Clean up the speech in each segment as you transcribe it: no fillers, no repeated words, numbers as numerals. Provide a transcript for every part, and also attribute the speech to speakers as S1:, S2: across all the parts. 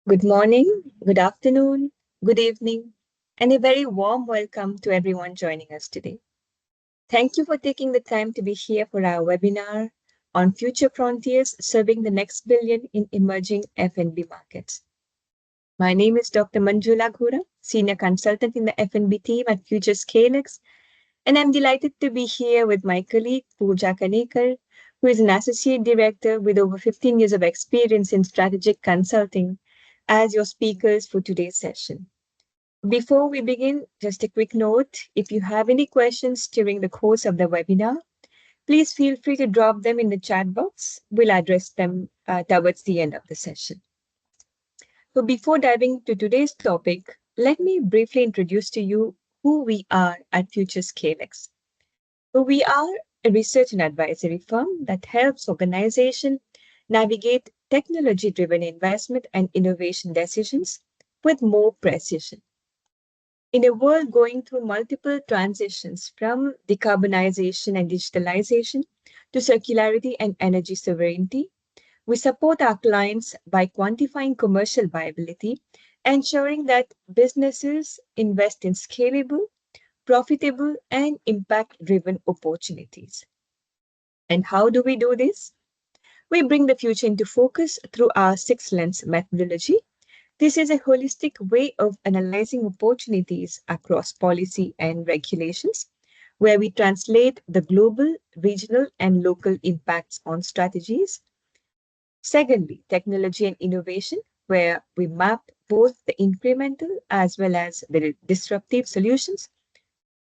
S1: Good morning, good afternoon, good evening, and a very warm welcome to everyone joining us today. Thank you for taking the time to be here for our webinar on future frontiers serving the next billion in emerging F&B markets. My name is Dr. Manjula Ghura, Senior Consultant in the F&B team at Future ScaleX, and I'm delighted to be here with my colleague Pooja Kanekar, who is an Associate Director with over 15 years of experience in strategic consulting as your speakers for today's session. Before we begin, just a quick note, if you have any questions during the course of the webinar, please feel free to drop them in the chat box. We'll address them towards the end of the session. So before diving into today's topic, let me briefly introduce to you who we are at Future ScaleX. So we are a research and advisory firm that helps organizations navigate technology-driven investment and innovation decisions with more precision. In a world going through multiple transitions from decarbonization and digitalization to circularity and energy sovereignty, we support our clients by quantifying commercial viability, ensuring that businesses invest in scalable, profitable, and impact-driven opportunities. And how do we do this? We bring the future into focus through our six lens methodology. This is a holistic way of analyzing opportunities across policy and regulations, where we translate the global, regional, and local impacts on strategies. Secondly, technology and innovation, where we map both the incremental as well as the disruptive solutions.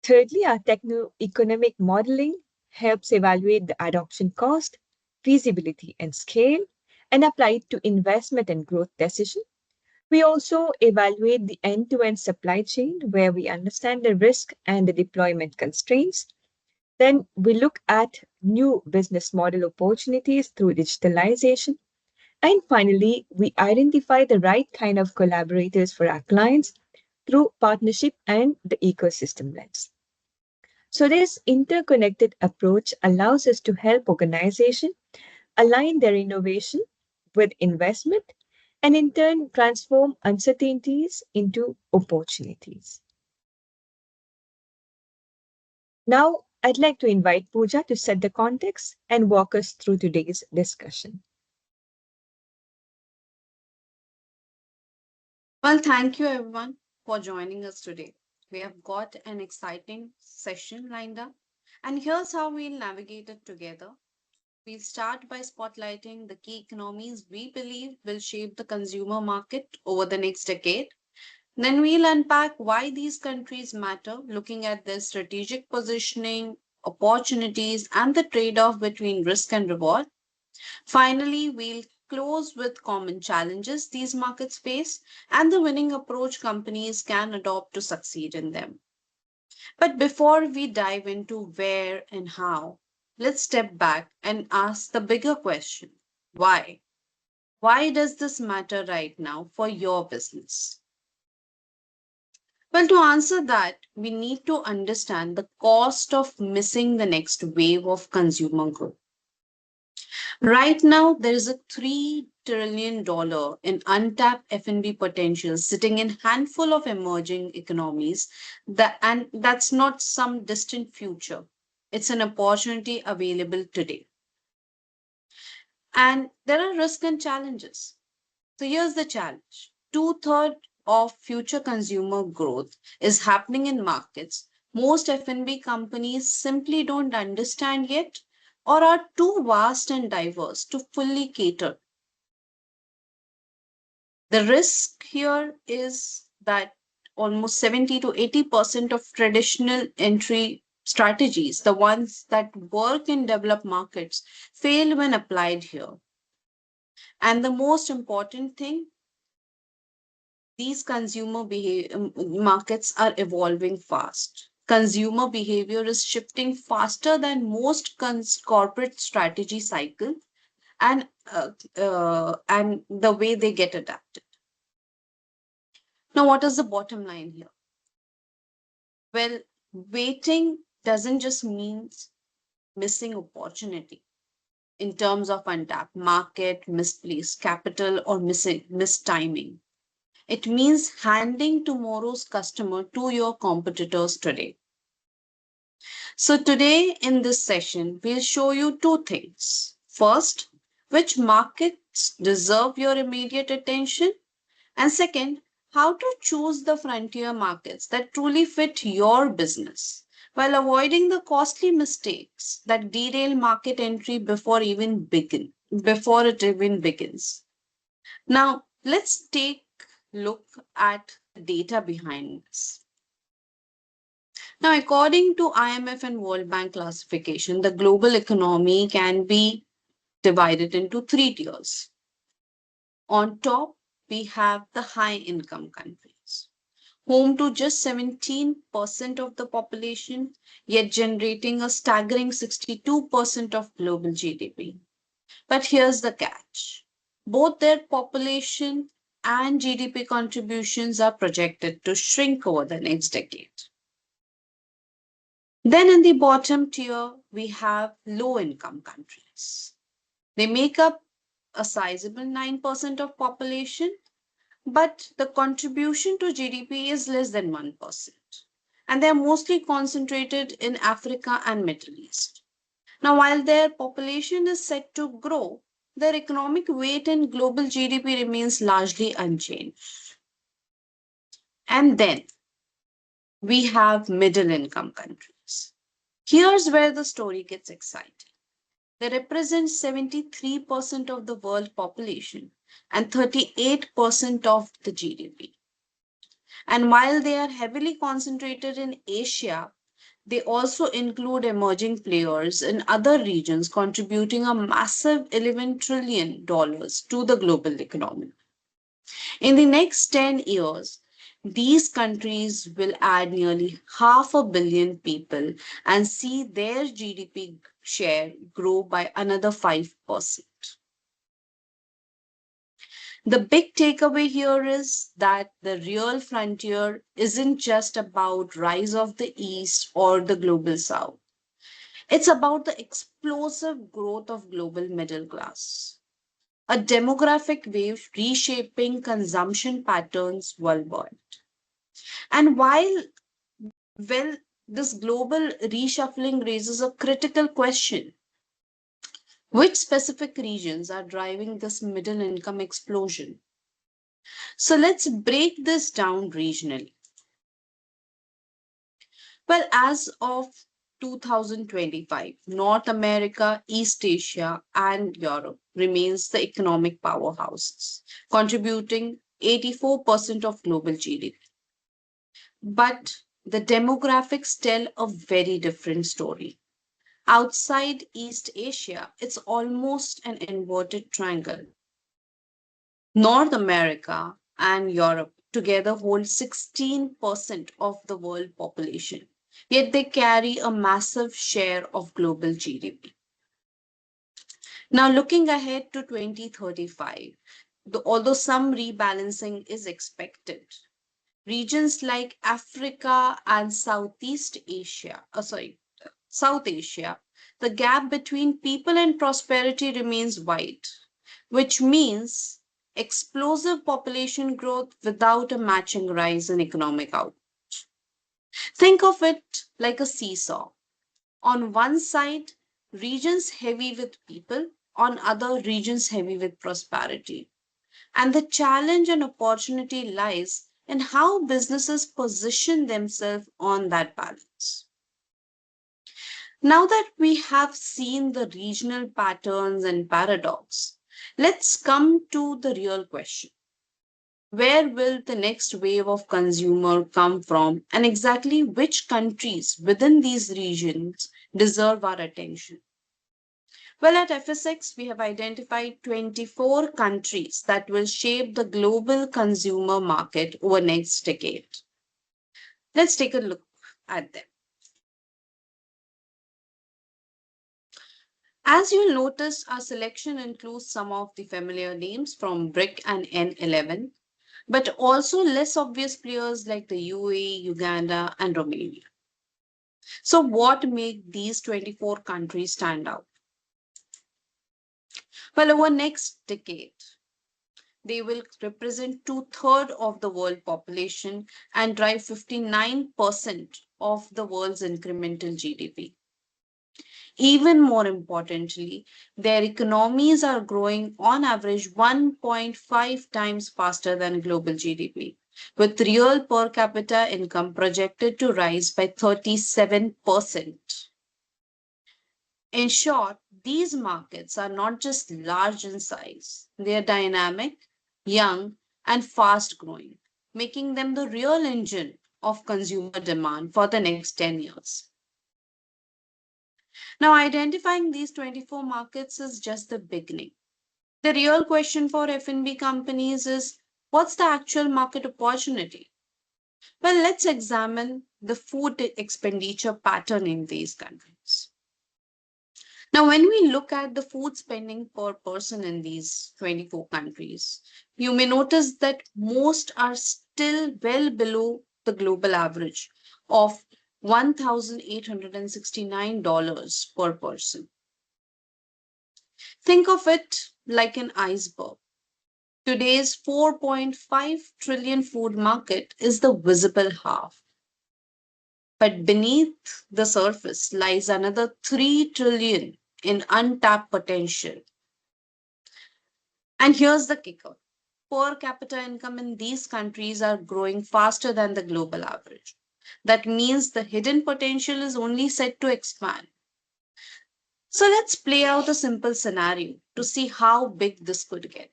S1: Thirdly, our techno-economic modeling helps evaluate the adoption cost, feasibility, and scale, and apply it to investment and growth decisions. We also evaluate the end-to-end supply chain where we understand the risk and the deployment constraints. Then we look at new business model opportunities through digitalization. And finally, we identify the right kind of collaborators for our clients through partnership and the ecosystem lens. So this interconnected approach allows us to help organizations align their innovation with investment and in turn transform uncertainties into opportunities. Now, I'd like to invite Pooja to set the context and walk us through today's discussion.
S2: Well, thank you everyone for joining us today. We have got an exciting session lined up, and here's how we'll navigate it together. We'll start by spotlighting the key economies we believe will shape the consumer market over the next decade. Then we'll unpack why these countries matter, looking at their strategic positioning, opportunities, and the trade off between risk and reward. Finally, we'll close with common challenges these markets face and the winning approach companies can adopt to succeed in them. But before we dive into where and how, let's step back and ask the bigger question: why? Why does this matter right now for your business? Well, to answer that, we need to understand the cost of missing the next wave of consumer growth. Right now, there is a $3 trillion in untapped F&B potential sitting in handful of emerging economies, and that's not some distant future. It's an opportunity available today. And there are risks and challenges. So here's the challenge. Two-thirds of future consumer growth is happening in markets most F&B companies simply don't understand yet or are too vast and diverse to fully cater. The risk here is that almost 70 to 80% of traditional entry strategies, the ones that work in developed markets, fail when applied here. And the most important thing, these markets are evolving fast. Consumer behavior is shifting faster than most corporate strategy cycle and the way they get adapted. Now, what is the bottom line here? Well, waiting doesn't just mean missing opportunity. in terms of untapped market, misplaced capital, or mistiming. It means handing tomorrow's customer to your competitors today. So, today in this session, we'll show you two things. First, which markets deserve your immediate attention, and second, how to choose the frontier markets that truly fit your business while avoiding the costly mistakes that derail market entry before it even begins. Now, let's take a look at the data behind this. Now, according to IMF and World Bank classification, the global economy can be divided into three tiers. On top, we have the high income countries, home to just 17% of the population, yet generating a staggering 62% of global GDP. But here's the catch, both their population and GDP contributions are projected to shrink over the next decade. Then in the bottom tier, we have low income countries. They make up a sizable 9% of population, but the contribution to GDP is less than 1%. And they are mostly concentrated in Africa and Middle East. Now, while their population is set to grow, their economic weight in global GDP remains largely unchanged. And then we have middle income countries. Here's where the story gets exciting. They represent 73% of the world population and 38% of the GDP. And while they are heavily concentrated in Asia, they also include emerging players in other regions contributing a massive $11 trillion to the global economy. In the next 10 years, these countries will add nearly half a billion people and see their GDP share grow by another 5%. The big takeaway here is that the real frontier isn't just about rise of the East or the global South. It's about the explosive growth of global middle class, a demographic wave reshaping consumption patterns worldwide. And well, this global reshuffling raises a critical question. Which specific regions are driving this middle income explosion? So let's break this down regionally. Well, as of 2025, North America, East Asia, and Europe remains the economic powerhouses, contributing 84% of global GDP. But the demographics tell a very different story. Outside East Asia, it's almost an inverted triangle. North America and Europe together hold 16% of the world population, yet they carry a massive share of global GDP. Now, looking ahead to 2035, although some rebalancing is expected, regions like Africa and South Asia, the gap between people and prosperity remains wide, which means explosive population growth without a matching rise in economic output. Think of it like a seesaw. On one side, regions heavy with people, on other regions heavy with prosperity. And the challenge and opportunity lies in how businesses position themselves on that balance. Now that we have seen the regional patterns and paradox, let's come to the real question. Where will the next wave of consumer come from, and exactly which countries within these regions deserve our attention? Well, at FSX, we have identified 24 countries that will shape the global consumer market over next decade. Let's take a look at them. As you'll notice, our selection includes some of the familiar names from BRIC and N11, but also less obvious players like the UAE, Uganda, and Romania. So, what make these 24 countries stand out? Well, over next decade, they will represent two-thirds of the world population and drive 59% of the world's incremental GDP. Even more importantly, their economies are growing on average 1.5 times faster than global GDP, with real per capita income projected to rise by 37%. In short, these markets are not just large in size, they are dynamic, young, and fast growing, making them the real engine of consumer demand for the next 10 years. Now, identifying these 24 markets is just the beginning. The real question for F&B companies is, what's the actual market opportunity? Well, let's examine the food expenditure pattern in these countries. Now, when we look at the food spending per person in these 24 countries, you may notice that most are still well below the global average of $1,869 per person. Think of it like an iceberg. Today's 4.5 trillion food market is the visible half. But beneath the surface lies another 3 trillion in untapped potential. And here's the kicker. Per capita income in these countries are growing faster than the global average. That means the hidden potential is only set to expand. So let's play out a simple scenario to see how big this could get.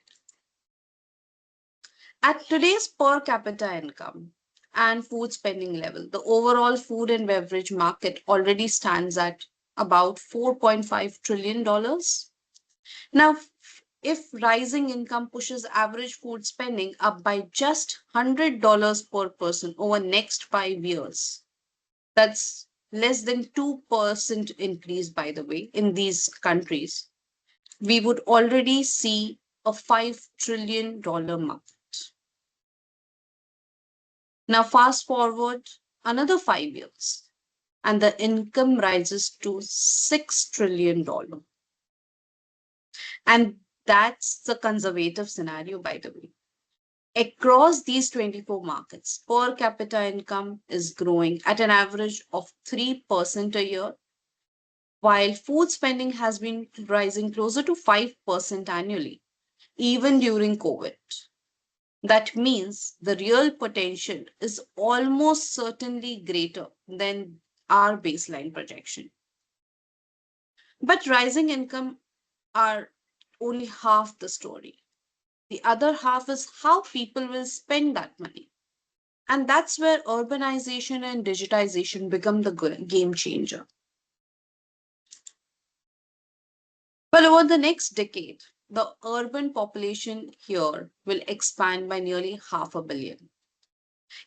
S2: At today's per capita income and food spending level, the overall food and beverage market already stands at about $4.5 trillion. Now, if rising income pushes average food spending up by just $100 per person over next 5 years, that's less than 2% increase, by the way, in these countries, we would already see a $5 trillion market. Now, fast forward another 5 years, and the income rises to $6 trillion. And that's the conservative scenario, by the way. Across these 24 markets, per capita income is growing at an average of 3% a year, while food spending has been rising closer to 5% annually, even during COVID. That means the real potential is almost certainly greater than our baseline projection. But rising income are only half the story. The other half is how people will spend that money. And that's where urbanization and digitization become the game changer. Well, over the next decade, the urban population here will expand by nearly half a billion.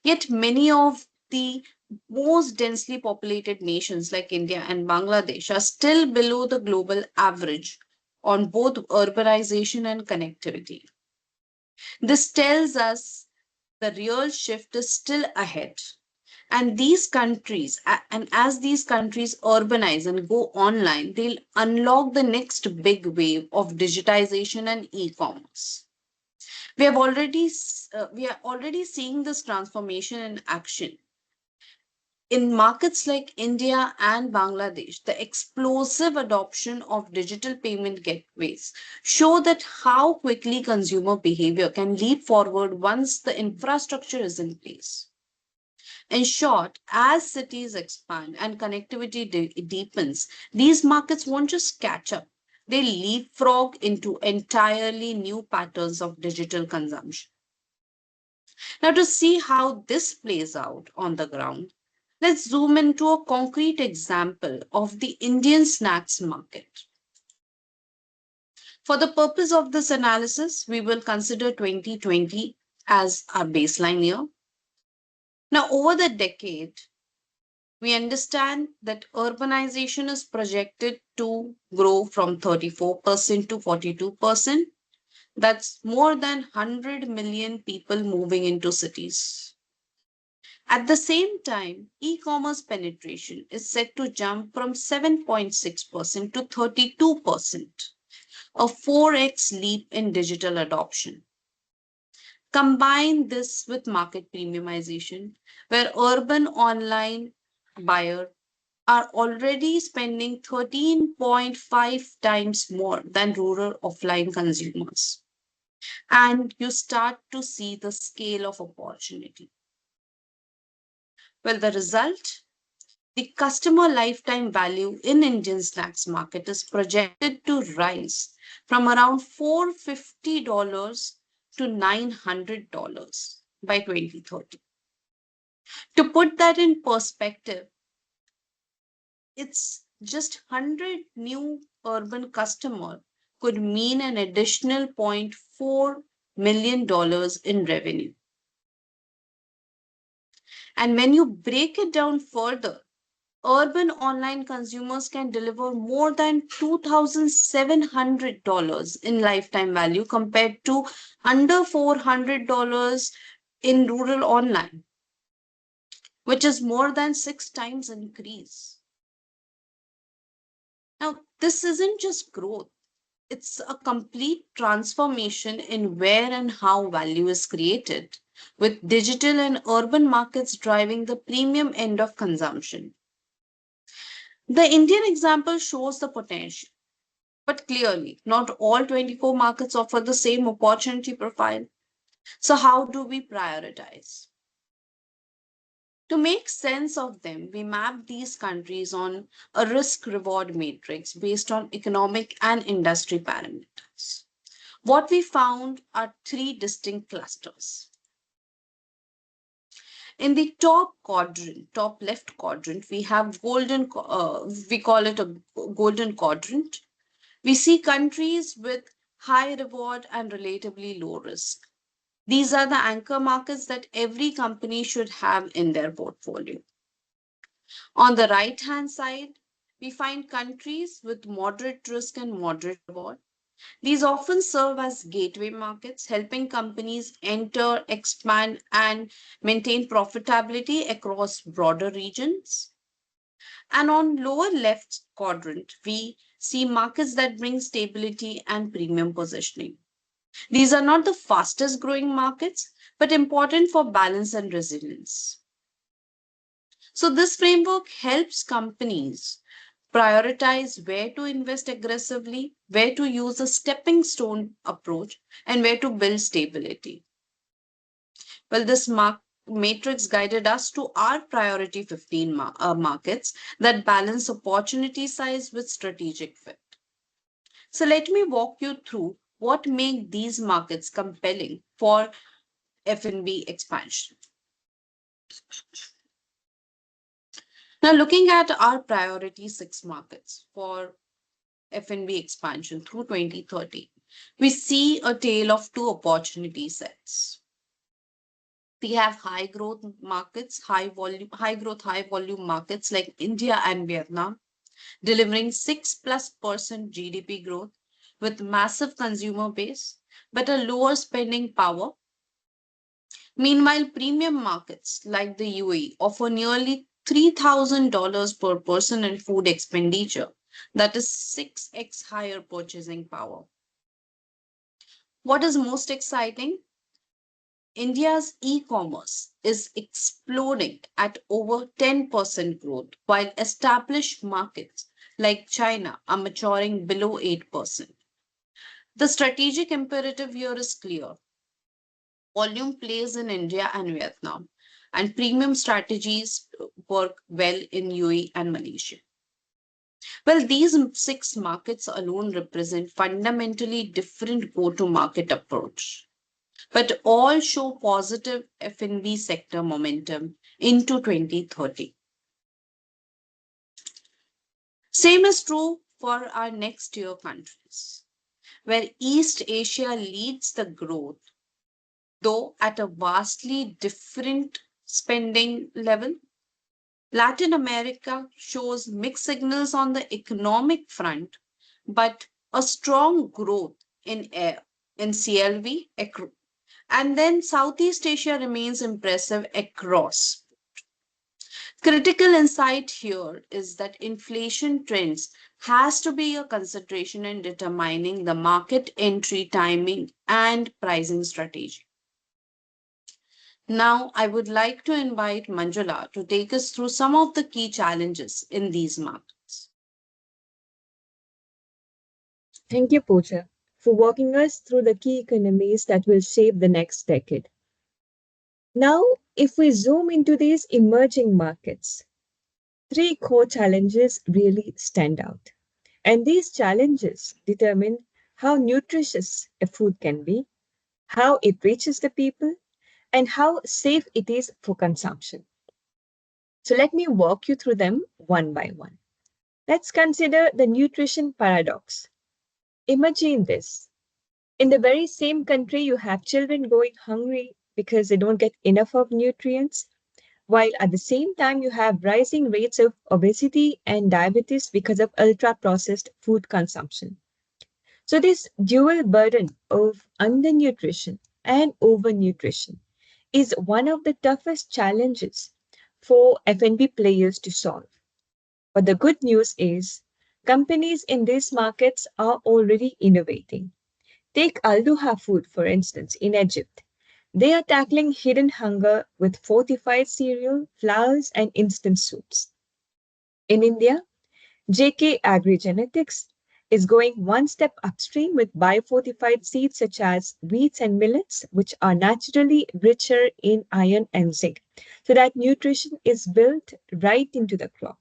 S2: Yet many of the most densely populated nations like India and Bangladesh are still below the global average on both urbanization and connectivity. This tells us the real shift is still ahead. And as these countries urbanize and go online, they'll unlock the next big wave of digitization and e-commerce. We are already seeing this transformation in action. In markets like India and Bangladesh, the explosive adoption of digital payment gateways show that how quickly consumer behavior can leap forward once the infrastructure is in place. In short, as cities expand and connectivity deepens, these markets won't just catch up, they leapfrog into entirely new patterns of digital consumption. Now, to see how this plays out on the ground, let's zoom into a concrete example of the Indian snacks market. For the purpose of this analysis, we will consider 2020 as our baseline year. Now, over the decade, we understand that urbanization is projected to grow from 34% to 42%. That's more than 100 million people moving into cities. At the same time, e-commerce penetration is set to jump from 7.6% to 32%, a 4x leap in digital adoption. Combine this with market premiumization, where urban online buyers are already spending 13.5 times more than rural offline consumers. And you start to see the scale of opportunity. Well, the result, the customer lifetime value in Indian snacks market is projected to rise from around $450 to $900 by 2030. To put that in perspective, it's just 100 new urban customer could mean an additional $0.4 million in revenue. And when you break it down further, urban online consumers can deliver more than $2,700 in lifetime value compared to under $400 in rural online, which is more than 6 times increase. Now, this isn't just growth, it's a complete transformation in where and how value is created, with digital and urban markets driving the premium end of consumption. The Indian example shows the potential, but clearly, not all 24 markets offer the same opportunity profile. So, how do we prioritize? To make sense of them, we map these countries on a risk reward matrix based on economic and industry parameters. What we found are three distinct clusters. In the top quadrant, top left quadrant, we have we call it a golden quadrant. We see countries with high reward and relatively low risk. These are the anchor markets that every company should have in their portfolio. On the right hand side, we find countries with moderate risk and moderate reward. These often serve as gateway markets, helping companies enter, expand, and maintain profitability across broader regions. And on lower left quadrant, we see markets that bring stability and premium positioning. These are not the fastest growing markets, but important for balance and resilience. So, this framework helps companies prioritize where to invest aggressively, where to use a stepping stone approach, and where to build stability. Well, this matrix guided us to our priority 15 markets that balance opportunity size with strategic fit. So, let me walk you through what make these markets compelling for F&B expansion. Now, looking at our priority 6 markets for F&B expansion through 2030, we see a tale of two opportunity sets. We have high growth, high volume markets like India and Vietnam, delivering 6+% GDP growth with massive consumer base, but a lower spending power. Meanwhile, premium markets like the UAE offer nearly $3,000 per person in food expenditure, that is 6x higher purchasing power. What is most exciting? India's e-commerce is exploding at over 10% growth, while established markets like China are maturing below 8%. The strategic imperative here is clear. Volume plays in India and Vietnam, and premium strategies work well in UAE and Malaysia. Well, these 6 markets alone represent fundamentally different go-to-market approach, but all show positive F&B sector momentum into 2030. Same is true for our next tier countries, where East Asia leads the growth, though at a vastly different spending level. Latin America shows mixed signals on the economic front, but a strong growth in CLV, and then Southeast Asia remains impressive across. Critical insight here is that inflation trends has to be a consideration in determining the market entry timing and pricing strategy. Now, I would like to invite Manjula to take us through some of the key challenges in these markets.
S1: Thank you, Pooja, for walking us through the key economies that will shape the next decade. Now, if we zoom into these emerging markets, three core challenges really stand out. And these challenges determine how nutritious a food can be, how it reaches the people, and how safe it is for consumption. So let me walk you through them one by one. Let's consider the nutrition paradox. Imagine this. In the very same country, you have children going hungry because they don't get enough of nutrients, while at the same time, you have rising rates of obesity and diabetes because of ultra processed food consumption. So, this dual burden of undernutrition and overnutrition is one of the toughest challenges for F&B players to solve. But the good news is companies in these markets are already innovating. Take Al Duha Food, for instance, in Egypt. They are tackling hidden hunger with fortified cereal, flours, and instant soups. In India, JK Agri-Genetics is going one step upstream with biofortified seeds such as wheats and millets, which are naturally richer in iron and zinc, so that nutrition is built right into the crop.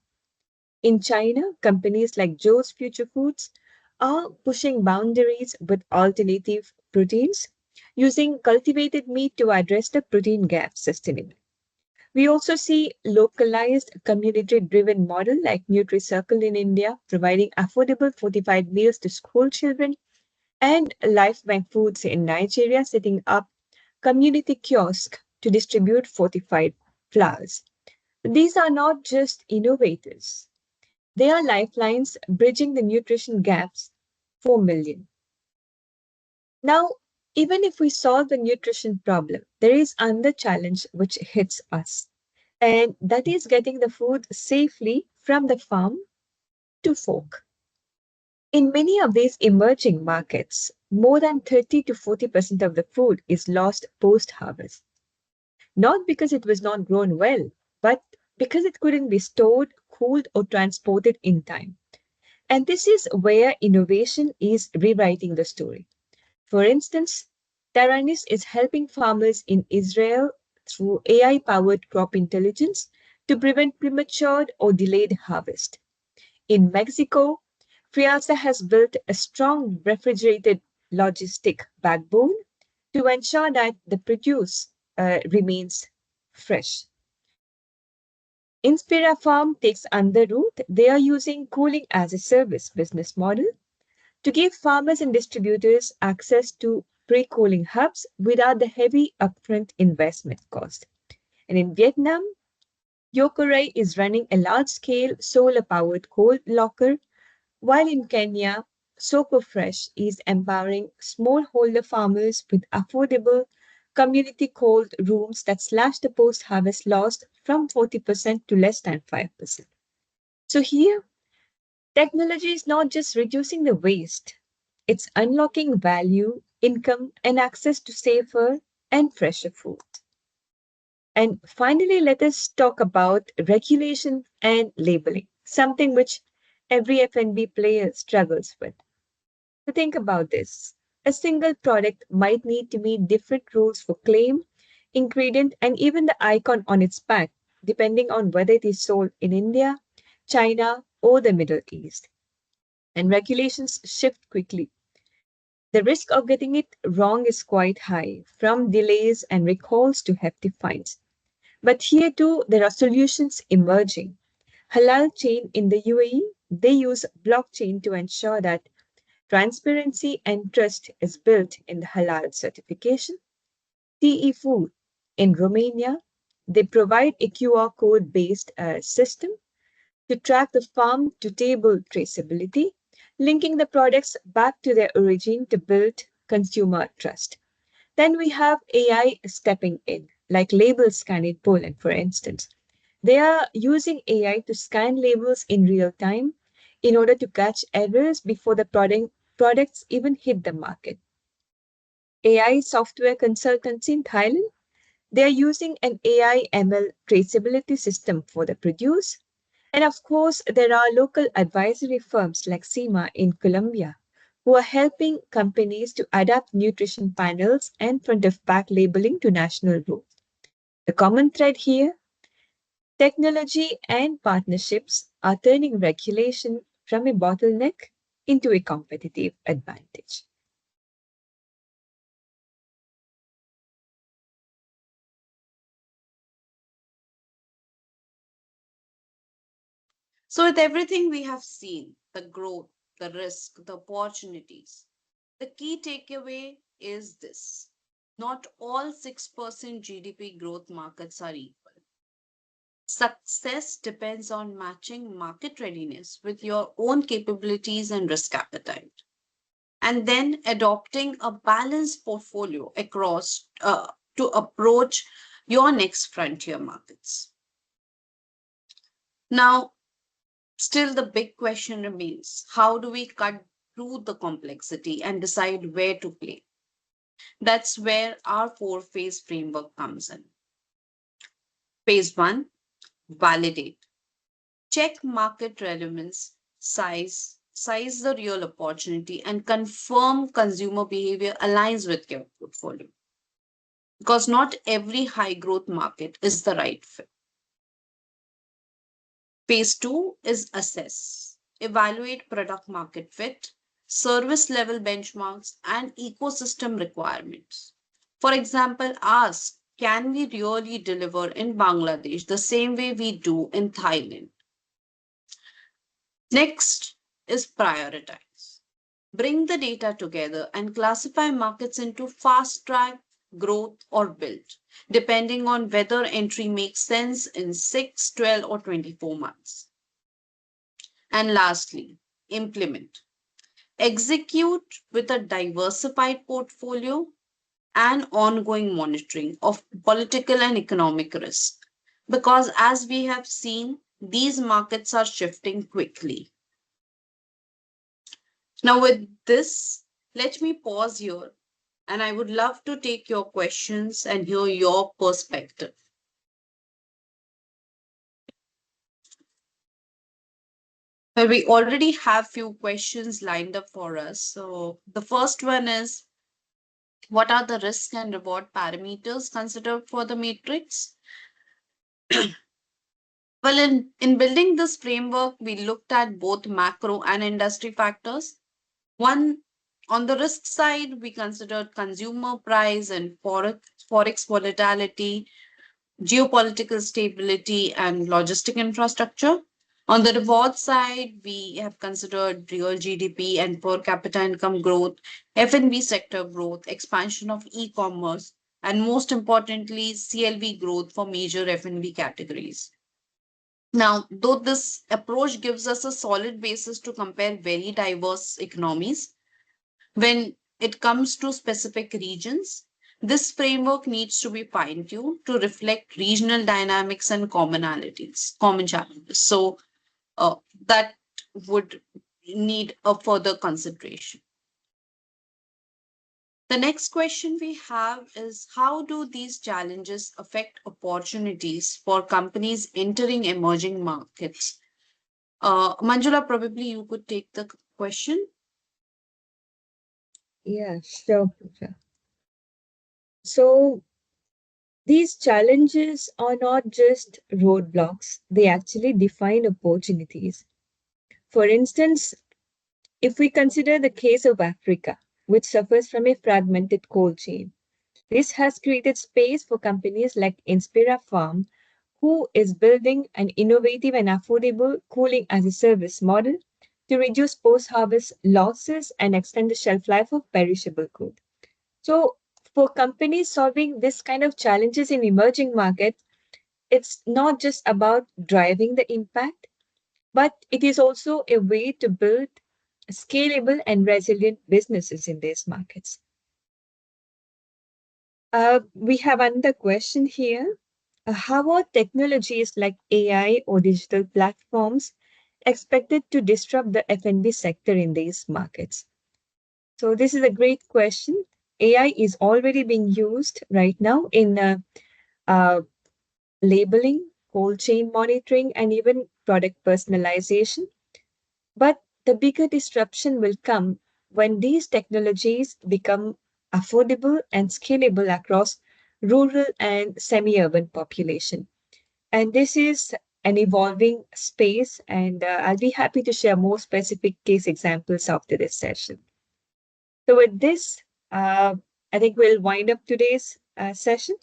S1: In China, companies like Joe's Future Foods are pushing boundaries with alternative proteins, using cultivated meat to address the protein gap sustainably. We also see localized community-driven model like NutriCircle in India, providing affordable fortified meals to school children, and Life Bank Foods in Nigeria setting up community kiosk to distribute fortified flours. These are not just innovators. They are lifelines bridging the nutrition gaps for millions. Now, even if we solve the nutrition problem, there is another challenge which hits us, and that is getting the food safely from the farm to fork. In many of these emerging markets, more than 30 to 40% of the food is lost post harvest, not because it was not grown well, but because it couldn't be stored, cooled, or transported in time. And this is where innovation is rewriting the story. For instance, Taranis is helping farmers in Israel through AI powered crop intelligence to prevent premature or delayed harvest. In Mexico, Frialsa has built a strong refrigerated logistic backbone to ensure that the produce remains fresh. Inspira Farm takes under root. They are using cooling as a service business model to give farmers and distributors access to pre-cooling hubs without the heavy upfront investment cost. And in Vietnam, Yokorai is running a large-scale solar-powered cold locker, while in Kenya, Soko Fresh is empowering smallholder farmers with affordable community cold rooms that slash the post-harvest loss from 40% to less than 5%. So here, technology is not just reducing the waste, it's unlocking value, income, and access to safer and fresher food. And finally, let us talk about regulation and labeling, something which every F&B player struggles with. So think about this. A single product might need to meet different rules for claim, ingredient, and even the icon on its pack, depending on whether it is sold in India, China, or the Middle East. And regulations shift quickly. The risk of getting it wrong is quite high, from delays and recalls to hefty fines. But here too, there are solutions emerging. Halal chain in the UAE, they use blockchain to ensure that transparency and trust is built in the halal certification. TE Food in Romania, they provide a QR code based system to track the farm to table traceability, linking the products back to their origin to build consumer trust. Then we have AI stepping in, like label scan in Poland, for instance. They are using AI to scan labels in real time in order to catch errors before the products even hit the market. AI software consultants in Thailand, they are using an AI ML traceability system for the produce. And of course, there are local advisory firms like SEMA in Colombia who are helping companies to adapt nutrition panels and front of pack labeling to national rules. The common thread here, technology and partnerships are turning regulation from a bottleneck into a competitive advantage.
S2: So, with everything we have seen, the growth, the risk, the opportunities, the key takeaway is this: not all 6% GDP growth markets are equal. Success depends on matching market readiness with your own capabilities and risk appetite, and then adopting a balanced portfolio across to approach your next frontier markets. Now, still, the big question remains: how do we cut through the complexity and decide where to play? That's where our four-phase framework comes in. Phase one: validate. Check market relevance, size the real opportunity, and confirm consumer behavior aligns with your portfolio. Because not every high growth market is the right fit. Phase two is assess. Evaluate product market fit, service level benchmarks, and ecosystem requirements. For example, ask, can we really deliver in Bangladesh the same way we do in Thailand? Next is prioritize. Bring the data together and classify markets into fast track, growth, or build, depending on whether entry makes sense in 6, 12, or 24 months. And lastly, implement. Execute with a diversified portfolio and ongoing monitoring of political and economic risk. Because as we have seen, these markets are shifting quickly. Now, with this, let me pause here and I would love to take your questions and hear your perspective. Well, we already have few questions lined up for us. So the first one is, what are the risk and reward parameters considered for the matrix? Well, in building this framework, we looked at both macro and industry factors. One, on the risk side, we considered consumer price and forex volatility, geopolitical stability, and logistic infrastructure. On the reward side, we have considered real GDP and per capita income growth, F&B sector growth, expansion of e-commerce, and most importantly, CLV growth for major F&B categories. Now, though this approach gives us a solid basis to compare very diverse economies, when it comes to specific regions, this framework needs to be fine tuned to reflect regional dynamics and common challenges. So, that would need a further consideration. The next question we have is, how do these challenges affect opportunities for companies entering emerging markets? Manjula, probably you could take the question.
S1: Yeah, sure, Pooja. So these challenges are not just roadblocks, they actually define opportunities. For instance, if we consider the case of Africa, which suffers from a fragmented cold chain, this has created space for companies like Inspira Farm, who is building an innovative and affordable cooling as a service model to reduce post harvest losses and extend the shelf life of perishable goods. So, for companies solving this kind of challenges in emerging markets, it's not just about driving the impact, but it is also a way to build scalable and resilient businesses in these markets. We have another question here. How are technologies like AI or digital platforms expected to disrupt the F&B sector in these markets? So this is a great question. AI is already being used right now in uh, labeling, cold chain monitoring, and even product personalization. But the bigger disruption will come when these technologies become affordable and scalable across rural and semi-urban population. And this is an evolving space, and I'll be happy to share more specific case examples after this session. So, with this, I think we'll wind up today's session.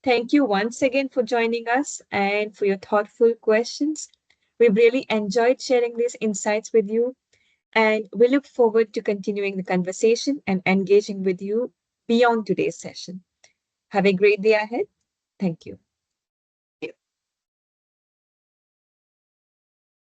S1: Thank you once again for joining us and for your thoughtful questions. We've really enjoyed sharing these insights with you, and we look forward to continuing the conversation and engaging with you beyond today's session. Have a great day ahead. Thank you.